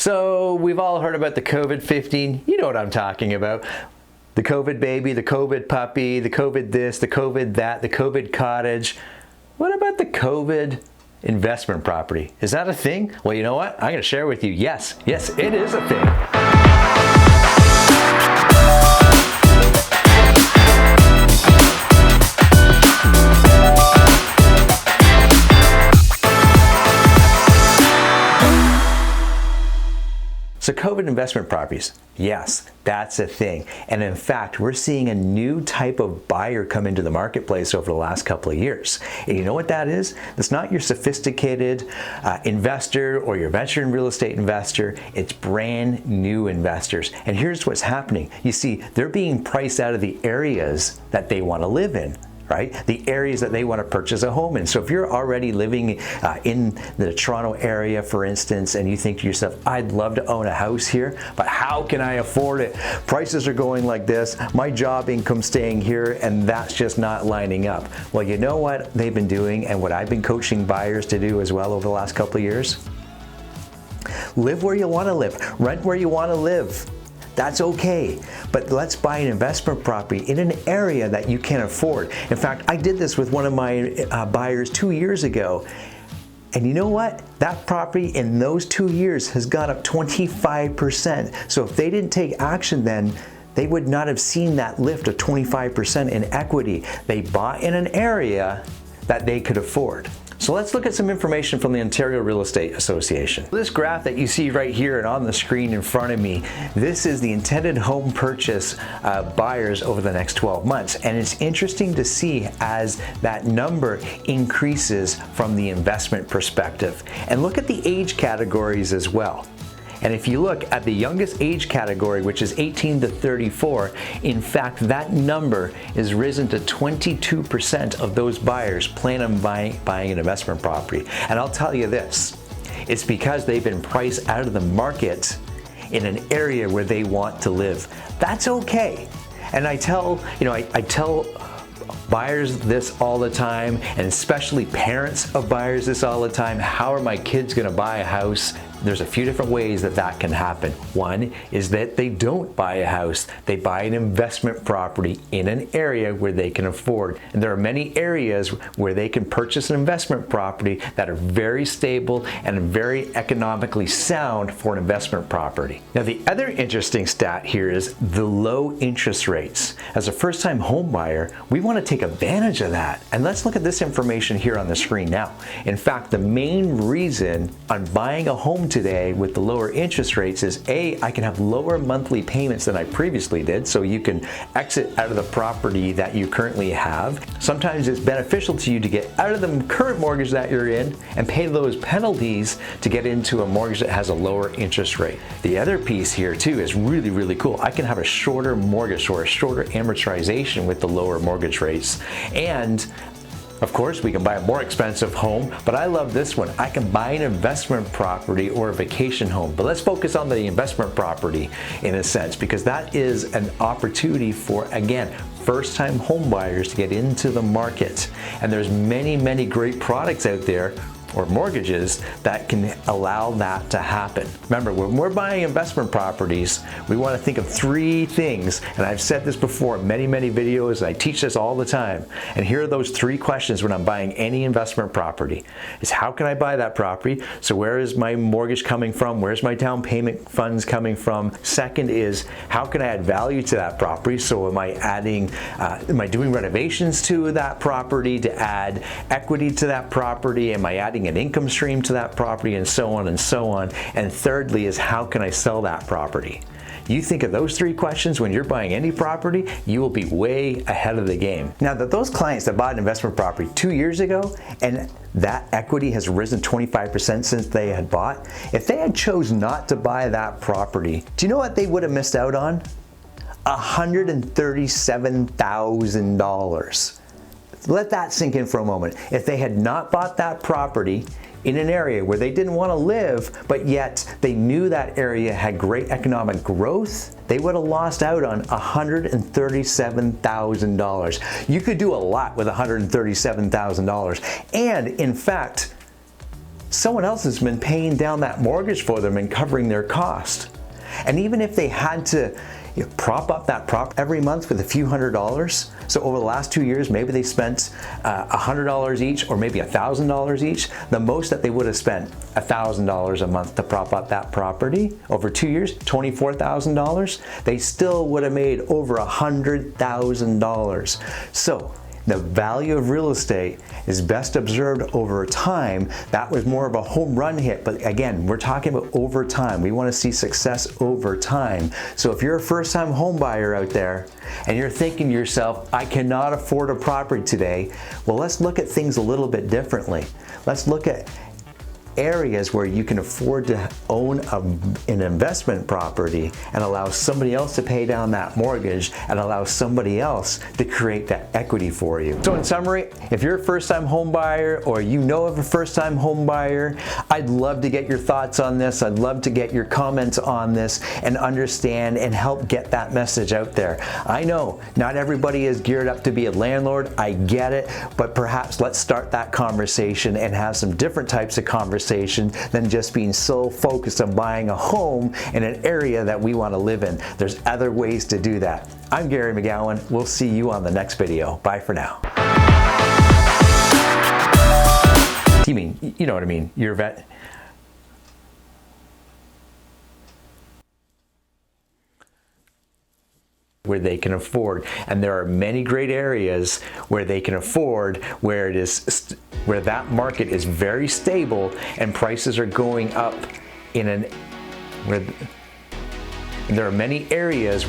So we've all heard about the COVID-15. You know what I'm talking about. The COVID baby, the COVID puppy, the COVID this, the COVID that, the COVID cottage. What about the COVID investment property? Is that a thing? Well, you know what? I'm going to share with you. Yes, it is a thing. So COVID investment properties, yes, that's a thing. And in fact, we're seeing a new type of buyer come into the marketplace over the last couple of years. And you know what that is? It's not your sophisticated investor or your venture in real estate investor. It's brand new investors. And here's what's happening. You see, they're being priced out of the areas that they want to live in. Right? The areas that they want to purchase a home in. So if you're already living in the Toronto area, for instance, and you think to yourself, I'd love to own a house here, but how can I afford it? Prices are going like this, my job income staying here, and that's just not lining up. Well, you know what they've been doing and what I've been coaching buyers to do as well over the last couple of years? Live where you want to live, rent where you want to live. That's okay, but let's buy an investment property in an area that you can afford. In fact, I did this with one of my buyers 2 years ago, and you know what? That property in those 2 years has gone up 25%. So if they didn't take action then, they would not have seen that lift of 25% in equity. They bought in an area that they could afford. So let's look at some information from the Ontario Real Estate Association. This graph that you see right here and on the screen in front of me, this is the intended home purchase buyers over the next 12 months. And it's interesting to see as that number increases from the investment perspective. And look at the age categories as well. And if you look at the youngest age category, which is 18 to 34, in fact, that number is risen to 22% of those buyers plan on buying an investment property. And I'll tell you this, it's because they've been priced out of the market in an area where they want to live. That's okay. And I tell buyers this all the time, and especially parents of buyers this all the time. How are my kids going to buy a house? There's a few different ways that that can happen. One is that they don't buy a house. They buy an investment property in an area where they can afford. And there are many areas where they can purchase an investment property that are very stable and very economically sound for an investment property. Now, the other interesting stat here is the low interest rates. As a first-time home buyer, we want to take advantage of that. And let's look at this information here on the screen now. In fact, the main reason on buying a home today with the lower interest rates is I can have lower monthly payments than I previously did, so you can exit out of the property that you currently have. Sometimes it's beneficial to you to get out of the current mortgage that you're in and pay those penalties to get into a mortgage that has a lower interest rate. The other piece here too is really, really cool. I can have a shorter mortgage or a shorter amortization with the lower mortgage rates. And of course, we can buy a more expensive home, but I love this one. I can buy an investment property or a vacation home. But let's focus on the investment property in a sense, because that is an opportunity for, again, first-time home buyers to get into the market. And there's many, many great products out there or mortgages that can allow that to happen. Remember, when we're buying investment properties, we want to think of three things, and I've said this before in many, many videos, and I teach this all the time. And here are those three questions when I'm buying any investment property. Is how can I buy that property? So where is my mortgage coming from? Where's my down payment funds coming from? Second is, how can I add value to that property? So am I doing renovations to that property to add equity to that property? Am I adding an income stream to that property, and so on and so on? And thirdly is, how can I sell that property? You think of those three questions when you're buying any property, you will be way ahead of the game. Now, those clients that bought an investment property 2 years ago and that equity has risen 25% since they had bought, if they had chose not to buy that property, do you know what they would have missed out on? $137,000. Let that sink in for a moment. If they had not bought that property in an area where they didn't want to live, but yet they knew that area had great economic growth, they would have lost out on $137,000. You could do a lot with $137,000. And in fact, someone else has been paying down that mortgage for them and covering their cost. And even if they had to prop up that prop every month with a few $100s, so over the last 2 years, maybe they spent $100 each or maybe $1,000 each, the most that they would have spent $1,000 a month to prop up that property over 2 years, $24,000, they still would have made over $100,000. So the value of real estate is best observed over time. That was more of a home run hit, but again, we're talking about over time. We want to see success over time. So if you're a first-time home buyer out there and you're thinking to yourself, I cannot afford a property today, well, let's look at things a little bit differently. Let's look at areas where you can afford to own an investment property and allow somebody else to pay down that mortgage and allow somebody else to create that equity for you. So in summary, if you're a first-time home buyer or you know of a first-time home buyer, I'd love to get your thoughts on this. I'd love to get your comments on this and understand and help get that message out there. I know not everybody is geared up to be a landlord. I get it, but perhaps let's start that conversation and have some different types of conversations than just being so focused on buying a home in an area that we want to live in. There's other ways to do that. I'm Gary McGowan. We'll see you on the next video. Bye for now. You mean, you know what I mean? You're a vet. Where they can afford, and there are many great areas where they can afford, where that market is very stable and prices are going up there are many areas